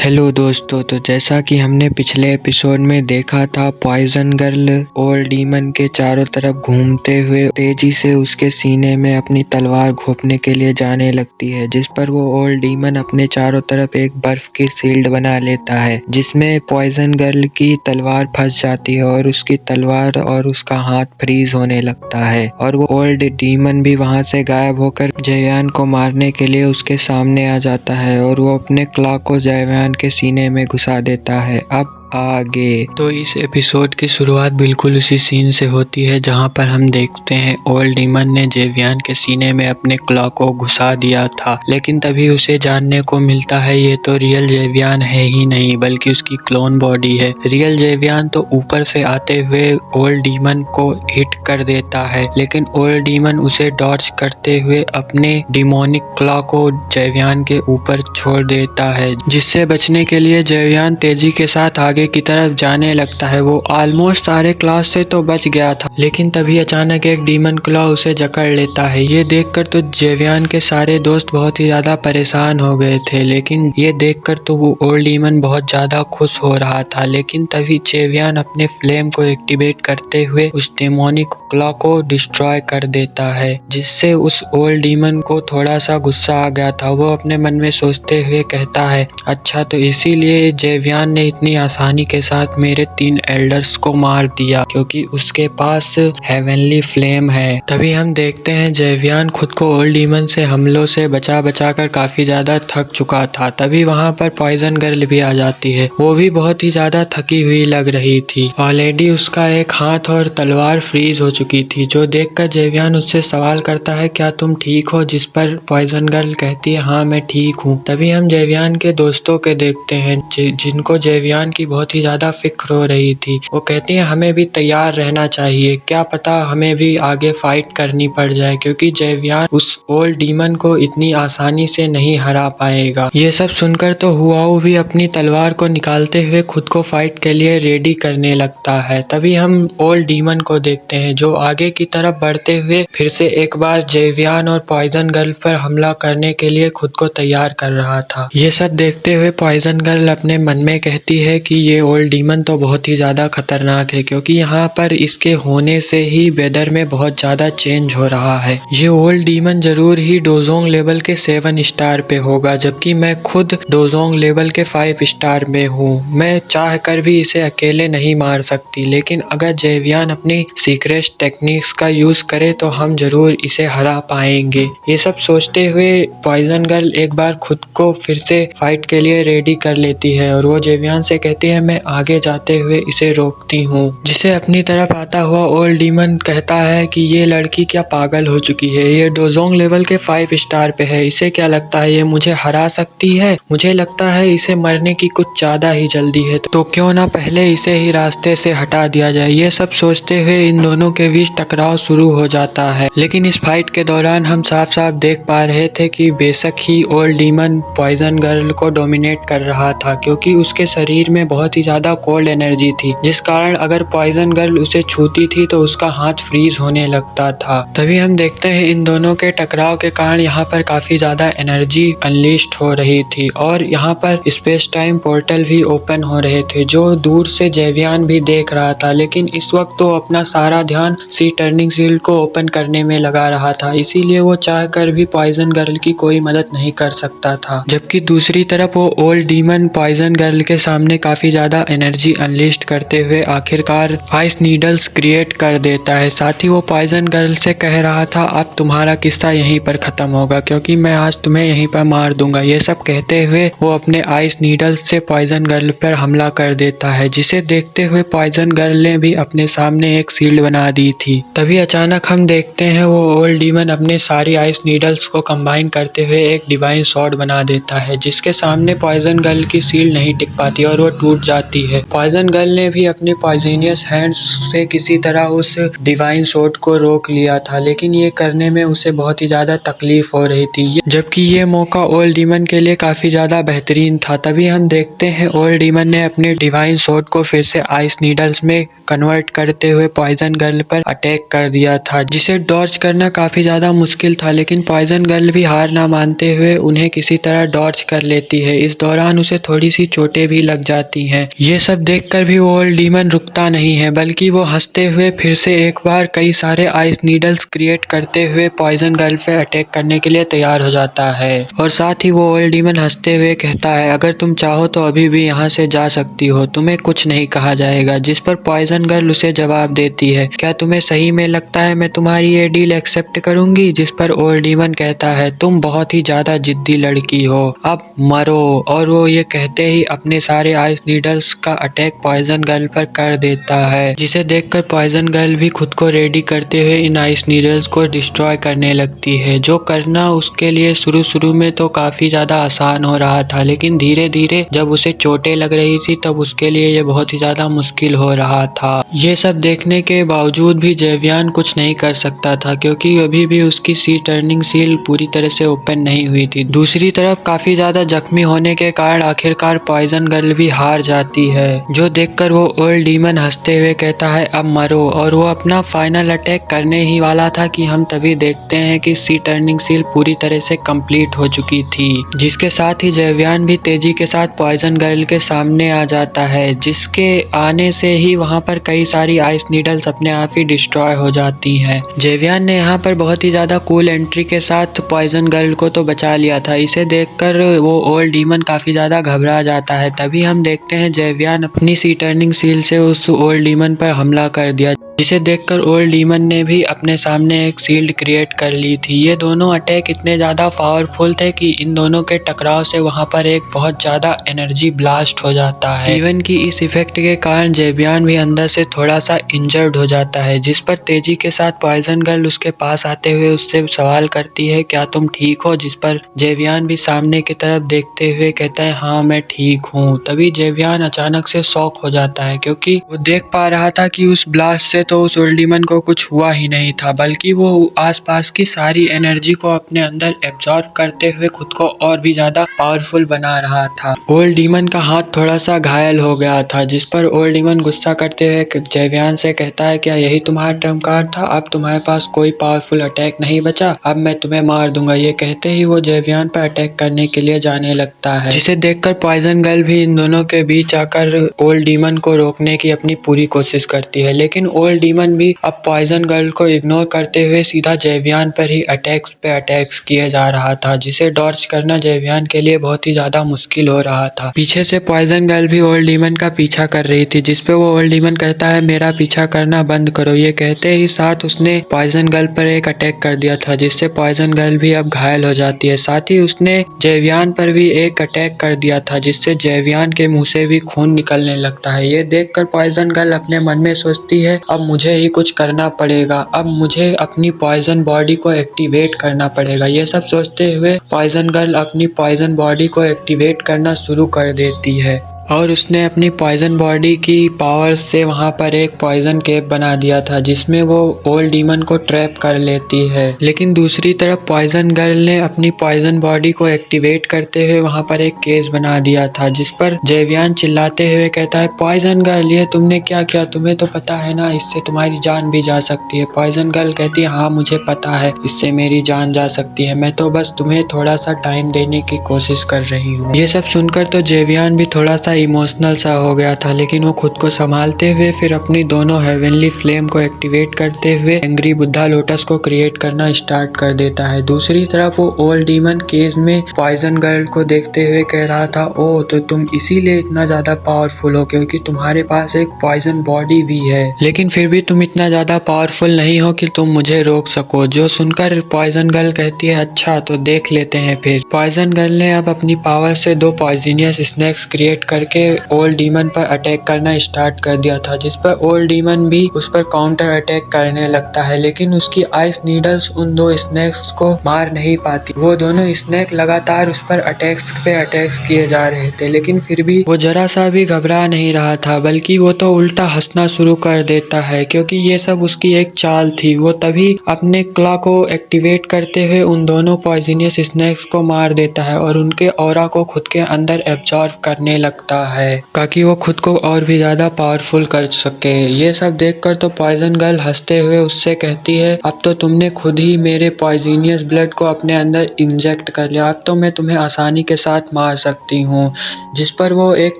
Hello दोस्तों, तो जैसा कि हमने पिछले एपिसोड में देखा था, पॉइजन गर्ल ओल्ड डीमन के चारों तरफ घूमते हुए तेजी से उसके सीने में अपनी तलवार घोंपने के लिए जाने लगती है, जिस पर वो ओल्ड डीमन अपने चारों तरफ एक बर्फ की शील्ड बना लेता है, जिसमें पॉइजन गर्ल की तलवार फंस जाती है और उसकी तलवार और उसका हाथ फ्रीज होने लगता है और वो ओल्ड डीमन भी वहां से गायब होकर जययान को मारने के लिए उसके सामने आ जाता है और वो अपने क्लॉ को जययान के सीने में घुसा देता है। अब आगे तो इस एपिसोड की शुरुआत बिल्कुल उसी सीन से होती है जहां पर हम देखते हैं ओल्ड डीमन ने जेवियन के सीने में अपने क्लॉ को घुसा दिया था, लेकिन तभी उसे जानने को मिलता है ये तो रियल जेवियन है ही नहीं बल्कि उसकी क्लोन बॉडी है। रियल जेवियन तो ऊपर से आते हुए ओल्ड डीमन को हिट कर देता है, लेकिन ओल्ड डीमन उसे डॉज करते हुए अपने डिमोनिक क्लॉ को जेवियन के ऊपर छोड़ देता है, जिससे बचने के लिए जेवियन तेजी के साथ आगे की तरफ जाने लगता है। वो ऑलमोस्ट सारे क्लॉ से तो बच गया था, लेकिन तभी अचानक एक डीमन क्लॉ उसे जकड़ लेता है। ये देखकर तो जेवियन के सारे दोस्त बहुत ही ज्यादा परेशान हो गए थे, लेकिन ये देखकर तो वो ओल्ड डीमन बहुत ज्यादा खुश हो रहा था। लेकिन तभी जेवियन अपने फ्लेम को एक्टिवेट करते हुए उस डेमोनिक क्लॉ को डिस्ट्रॉय कर देता है, जिससे उस ओल्ड डीमन को थोड़ा सा गुस्सा आ गया था। वो अपने मन में सोचते हुए कहता है, अच्छा तो इसीलिए जेवियन ने इतनी आसानी के साथ मेरे 3 एल्डर्स को मार दिया, क्योंकि उसके पास हेवनली फ्लेम है। तभी हम देखते हैं जेवियन खुद को ओल्ड डीमन से हमलों से बचा कर काफी ज्यादा थक चुका था। तभी वहां पर पॉइजन गर्ल भी आ जाती है। वो भी बहुत ही ज्यादा थकी हुई लग रही थी। ऑलरेडी उसका एक हाथ और तलवार फ्रीज हो चुकी थी, जो देखकर जेवियन उससे सवाल करता है, क्या तुम ठीक हो? जिस पर पॉइजन गर्ल कहती है, हाँ मैं ठीक हूँ। तभी हम जेवियन के दोस्तों के देखते हैं जिनको जेवियन की बहुत ही ज्यादा फिक्र हो रही थी। वो कहती है, हमें भी तैयार रहना चाहिए, क्या पता हमें भी आगे फाइट करनी पड़ जाए, क्योंकि जेवियन उस ओल्ड डीमन को इतनी आसानी से नहीं हरा पाएगा। ये सब सुनकर तो हुआऊ भी अपनी तलवार को निकालते हुए खुद को फाइट के लिए रेडी करने लगता है। तभी हम ओल्ड डीमन को देखते हैं जो आगे की तरफ बढ़ते हुए फिर से एक बार जेवियन और पॉइजन गर्ल पर हमला करने के लिए खुद को तैयार कर रहा था। ये सब देखते हुए पॉइजन गर्ल अपने मन में कहती है कि ये ओल्ड डीमन तो बहुत ही ज्यादा खतरनाक है, क्योंकि यहाँ पर इसके होने से ही वेदर में बहुत ज्यादा चेंज हो रहा है। ये ओल्ड डीमन जरूर ही डोजोंग लेवल के 7 स्टार पे होगा, जबकि मैं खुद डोजोंग लेवल के 5 स्टार में हूँ। मैं चाह कर भी इसे अकेले नहीं मार सकती, लेकिन अगर जेवियन अपनी सीक्रेट टेक्निक्स का यूज करे तो हम जरूर इसे हरा पाएंगे। ये सब सोचते हुए पॉइजन गर्ल एक बार खुद को फिर से फाइट के लिए रेडी कर लेती है और वो जेवियन से कहती है, मैं आगे जाते हुए इसे रोकती हूँ। जिसे अपनी तरफ आता हुआ ओल्ड डीमन कहता है कि ये लड़की क्या पागल हो चुकी है? ये डोजोंग लेवल के 5 स्टार पे है, इसे क्या लगता है ये मुझे हरा सकती है? मुझे लगता है इसे मरने की कुछ ज्यादा ही जल्दी है, तो क्यों ना पहले इसे ही रास्ते से हटा दिया जाए। ये सब सोचते हुए इन दोनों के बीच टकराव शुरू हो जाता है, लेकिन इस फाइट के दौरान हम साफ साफ देख पा रहे थे कि बेशक ही ओल्ड डीमन पॉइजन गर्ल को डोमिनेट कर रहा था, क्योंकि उसके शरीर में बहुत ही ज्यादा कोल्ड एनर्जी थी, जिस कारण अगर पॉइजन गर्ल उसे छूती थी तो उसका हाथ फ्रीज होने लगता था। तभी हम देखते हैं इन दोनों के टकराव के कारण यहाँ पर काफी ज्यादा एनर्जी अनलिस्ट हो रही थी और यहाँ पर स्पेस टाइम पोर्टल भी ओपन हो रहे थे, जो दूर से जेवियन भी देख रहा था। लेकिन इस वक्त तो अपना सारा ध्यान सी टर्निंग शील्ड को ओपन करने में लगा रहा था, इसीलिए वो चाह कर भी पॉइजन गर्ल की कोई मदद नहीं कर सकता था। जबकि दूसरी तरफ वो ओल्ड डीमन पॉइजन गर्ल के सामने काफी ज्यादा एनर्जी अनलिस्ट करते हुए आखिरकार आइस नीडल्स क्रिएट कर देता है। साथ ही वो पॉइजन गर्ल से कह रहा था, अब तुम्हारा किस्सा यहीं पर खत्म होगा, क्योंकि मैं आज तुम्हें यहीं पर मार दूंगा। ये सब कहते हुए वो अपने आइस नीडल्स से पॉइजन गर्ल पर हमला कर देता है, जिसे देखते हुए पॉइजन गर्ल ने भी अपने सामने एक शील्ड बना दी थी। तभी अचानक हम देखते हैं वो ओल्ड डीमन अपने सारी आइस नीडल्स को कंबाइन करते हुए एक डिवाइन शॉट बना देता है, जिसके सामने पॉइजन गर्ल की शील्ड नहीं टिक पाती और वो टूट टूट जाती है। पॉइजन गर्ल ने भी अपने पॉइजनियस हैंड्स से किसी तरह उस डिवाइन सोर्ड को रोक लिया था, लेकिन ये करने में उसे बहुत ही ज्यादा तकलीफ हो रही थी, जबकि ये मौका ओल्ड डीमन के लिए काफी ज्यादा बेहतरीन था। तभी हम देखते हैं ओल्ड डीमन ने अपने डिवाइन सोर्ड को फिर से आइस नीडल्स में कन्वर्ट करते हुए पॉइजन गर्ल पर अटैक कर दिया था, जिसे डॉर्च करना काफी ज्यादा मुश्किल था, लेकिन पॉइजन गर्ल भी हार ना मानते हुए उन्हें किसी तरह डॉर्च कर लेती है। इस दौरान उसे थोड़ी सी चोटें भी लग जाती हैं। ये सब देखकर भी वो ओल्ड डीमन रुकता नहीं है, बल्कि वो हंसते हुए फिर से एक बार कई सारे आइस नीडल्स क्रिएट करते हुए पॉइजन गर्ल पे अटैक करने के लिए तैयार हो जाता है। और साथ ही वो ओल्ड डीमन हंसते हुए कहता है, अगर तुम चाहो तो अभी भी यहाँ से जा सकती हो, तुम्हें कुछ नहीं कहा जाएगा। जिस पर पॉइजन गर्ल उसे जवाब देती है, क्या तुम्हें सही में लगता है मैं तुम्हारी ये डील एक्सेप्ट करूंगी? जिस पर ओल्ड डीमन कहता है, तुम बहुत ही ज्यादा जिद्दी लड़की हो, अब मरो। और वो ये कहते ही अपने सारे आइस नीडल्स का अटैक पॉइजन गर्ल पर कर देता है, जिसे देखकर पॉइजन गर्ल भी खुद को रेडी करते हुए इन आइस नीडल्स को डिस्ट्रॉय करने लगती है, जो करना उसके लिए शुरू में तो काफी ज्यादा आसान हो रहा था, लेकिन धीरे धीरे जब उसे चोटें लग रही थी तब उसके लिए ये बहुत ही ज्यादा मुश्किल हो रहा था। ये सब देखने के बावजूद भी जेवियन कुछ नहीं कर सकता था, क्योंकि अभी भी उसकी सी टर्निंग सील पूरी तरह से ओपन नहीं हुई थी। दूसरी तरफ काफी ज्यादा जख्मी होने के कारण आखिरकार पॉइजन गर्ल भी हार जाती है, जो देखकर वो ओल्ड डीमन हंसते हुए कहता है, अब मरो। और वो अपना फाइनल अटैक करने ही वाला था कि हम तभी देखते हैं कि सी टर्निंग सील पूरी तरह से कंप्लीट हो चुकी थी, जिसके साथ ही जेवियन भी तेजी के साथ पॉइजन गर्ल के सामने आ जाता है, जिसके आने से ही वहां पर कई सारी आइस नीडल्स अपने आप ही डिस्ट्रॉय हो जाती हैं। जेवियन ने यहाँ पर बहुत ही ज्यादा कूल एंट्री के साथ पॉइजन गर्ल को तो बचा लिया था। इसे देखकर वो ओल्ड डीमन काफी ज्यादा घबरा जाता है। तभी हम देखते हैं जेवियन अपनी सी टर्निंग सील से उस ओल्ड डीमन पर हमला कर दिया, जिसे देखकर ओल्ड डीमन ने भी अपने सामने एक शील्ड क्रिएट कर ली थी। ये दोनों अटैक इतने ज्यादा पावरफुल थे कि इन दोनों के टकराव से वहां पर एक बहुत ज्यादा एनर्जी ब्लास्ट हो जाता है। इवन कि इस इफेक्ट के कारण जेवियन भी अंदर से थोड़ा सा इंजर्ड हो जाता है, जिस पर तेजी के साथ पॉइजन गर्ल उसके पास आते हुए उससे सवाल करती है, क्या तुम ठीक हो? जिस पर जेवियन भी सामने की तरफ देखते हुए कहता है, हाँ मैं ठीक हूँ। तभी जेवियन अचानक से शॉक हो जाता है, क्योंकि वो देख पा रहा था कि उस ब्लास्ट से तो उस ओल्ड डीमन को कुछ हुआ ही नहीं था, बल्कि वो आसपास की सारी एनर्जी को अपने अंदर एब्जॉर्ब करते हुए खुद को और भी ज्यादा पावरफुल बना रहा था। ओल्ड डीमन का हाथ थोड़ा सा घायल हो गया था, जिस पर ओल्ड डीमन गुस्सा करते हुए जेवियन से कहता है, क्या यही तुम्हारा ट्रम्प कार्ड था? अब तुम्हारे पास कोई पावरफुल अटैक नहीं बचा, अब मैं तुम्हें मार दूंगा। ये कहते ही वो जेवियन पर अटैक करने के लिए जाने लगता है, जिसे देखकर पॉइजन गर्ल भी इन दोनों के बीच आकर ओल्ड डीमन को रोकने की अपनी पूरी कोशिश करती है, लेकिन ओल्ड डीमन भी अब पॉइजन गर्ल को इग्नोर करते हुए सीधा जेवियन पर ही अटैक्स पे अटैक्स किए जा रहा था, जिसे डॉर्च करना जेवियन के लिए बहुत ही ज्यादा मुश्किल हो रहा था। पीछे से पॉइजन गर्ल भी ओल्ड डीमन का पीछा कर रही थी, जिसपे वो ओल्ड डीमन कहता है, मेरा पीछा करना बंद करो। ये कहते ही साथ उसने पॉइजन गर्ल पर एक अटैक कर दिया था, जिससे पॉइजन गर्ल भी अब घायल हो जाती है। साथ ही उसने जेवियन पर भी एक अटैक कर दिया था, जिससे जेवियन के मुंह से भी खून निकलने लगता है। ये देखकर पॉइजन गर्ल अपने मन में सोचती है, अब मुझे ही कुछ करना पड़ेगा, अब मुझे अपनी पॉइजन बॉडी को एक्टिवेट करना पड़ेगा। ये सब सोचते हुए पॉइजन गर्ल अपनी पॉइजन बॉडी को एक्टिवेट करना शुरू कर देती है, और उसने अपनी पॉइजन बॉडी की पावर से वहां पर एक पॉइजन केप बना दिया था, जिसमें वो ओल्ड डीमन को ट्रैप कर लेती है। लेकिन दूसरी तरफ पॉइजन गर्ल ने अपनी पॉइजन बॉडी को एक्टिवेट करते हुए वहां पर एक केस बना दिया था, जिस पर जेवियन चिल्लाते हुए कहता है, पॉइजन गर्ल ये तुमने क्या किया? तुम्हें तो पता है ना इससे तुम्हारी जान भी जा सकती है। पॉइजन गर्ल कहती है, हाँ मुझे पता है इससे मेरी जान जा सकती है, मैं तो बस तुम्हें थोड़ा सा टाइम देने की कोशिश कर रही हूँ। ये सब सुनकर तो जेवियन भी थोड़ा सा इमोशनल सा हो गया था, लेकिन वो खुद को संभालते हुए फिर अपनी दोनों हेवनली फ्लेम को एक्टिवेट करते हुए एंग्री बुद्धा लोटस को क्रिएट करना स्टार्ट कर देता है। दूसरी तरफ वो ओल्ड डीमन केज में पॉइजन गर्ल को देखते हुए कह रहा था, ओ तो तुम इसीलिए इतना ज्यादा पावरफुल हो, क्योंकि तुम्हारे पास एक पॉइजन बॉडी भी है, लेकिन फिर भी तुम इतना ज्यादा पावरफुल नहीं हो कि तुम मुझे रोक सको। जो सुनकर पॉइजन गर्ल कहती है, अच्छा तो देख लेते हैं। फिर पॉइजन गर्ल ने अब अपनी पावर से दो पॉइजनियस स्नैक्स क्रिएट करके करके ओल्ड डीमन पर अटैक करना स्टार्ट कर दिया था, जिस पर ओल्ड डीमन भी उस पर काउंटर अटैक करने लगता है। लेकिन उसकी आइस नीडल्स उन दो स्नेक्स को मार नहीं पाती। वो दोनों स्नेक लगातार उस पर अटैक्स पे अटैक्स किए जा रहे थे, लेकिन फिर भी वो जरा सा भी घबरा नहीं रहा था, बल्कि वो तो उल्टा हंसना शुरू कर देता है, क्योंकि ये सब उसकी एक चाल थी। वो तभी अपने क्लॉ को एक्टिवेट करते हुए उन दोनों पॉइजनियस स्नेक्स को मार देता है और उनके ऑरा को खुद के अंदर एब्जॉर्ब करने लगता है, ताकि वो खुद को और भी ज्यादा पावरफुल कर सके। ये सब देखकर तो पॉइजन गर्ल हंसते हुए उससे कहती है, अब तो तुमने खुद ही मेरे पॉइजनियस ब्लड को अपने अंदर इंजेक्ट कर लिया, अब तो मैं तुम्हें आसानी के साथ मार सकती हूँ। जिस पर वो एक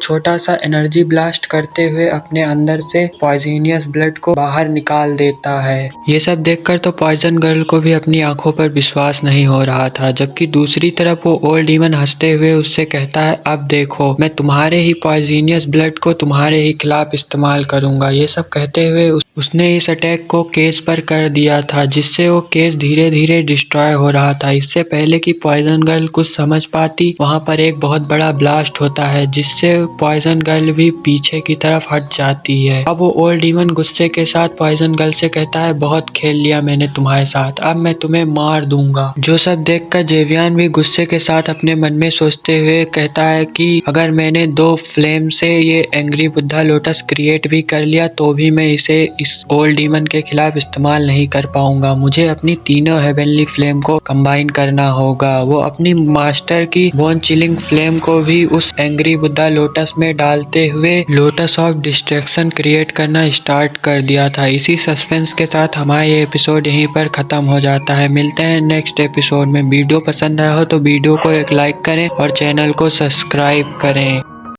छोटा सा एनर्जी ब्लास्ट करते हुए अपने अंदर से पॉइजनियस ब्लड को बाहर निकाल देता है। ये सब देखकर तो पॉइजन गर्ल को भी अपनी आंखों पर विश्वास नहीं हो रहा था, जबकि दूसरी तरफ वो ओल्ड डीमन हंसते हुए उससे कहता है, अब देखो मैं तुम्हारे ही पॉइजनियस ब्लड को तुम्हारे ही खिलाफ इस्तेमाल करूंगा। ये सब कहते हुए उसने इस अटैक को केस पर कर दिया था, जिससे वो केस धीरे धीरे डिस्ट्रॉय हो रहा था। इससे पहले कि पॉइजन गर्ल कुछ समझ पाती, वहां पर एक बहुत बड़ा ब्लास्ट होता है, जिससे पॉइजन गर्ल भी पीछे की तरफ हट जाती है। अब वो ओल्ड डीमन गुस्से के साथ पॉइजन गर्ल से कहता है, बहुत खेल लिया मैंने तुम्हारे साथ, अब मैं तुम्हें मार दूंगा। जो सब देखकर जेवियन भी गुस्से के साथ अपने मन में सोचते हुए कहता है कि अगर मैंने 2 फ्लेम से ये एंग्री बुद्धा लोटस क्रिएट भी कर लिया तो भी मैं इसे इस ओल्ड डीमन के खिलाफ इस्तेमाल नहीं कर पाऊंगा। मुझे अपनी तीनों हेवनली फ्लेम को कंबाइन करना होगा। वो अपनी मास्टर की बोन चिलिंग फ्लेम को भी उस एंग्री बुद्धा लोटस में डालते हुए लोटस ऑफ डिस्ट्रैक्शन क्रिएट करना स्टार्ट कर दिया था। इसी सस्पेंस के साथ हमारा ये एपिसोड यहीं पर खत्म हो जाता है। मिलते हैं नेक्स्ट एपिसोड में। वीडियो पसंद आया हो तो वीडियो को एक लाइक करें और चैनल को सब्सक्राइब करें।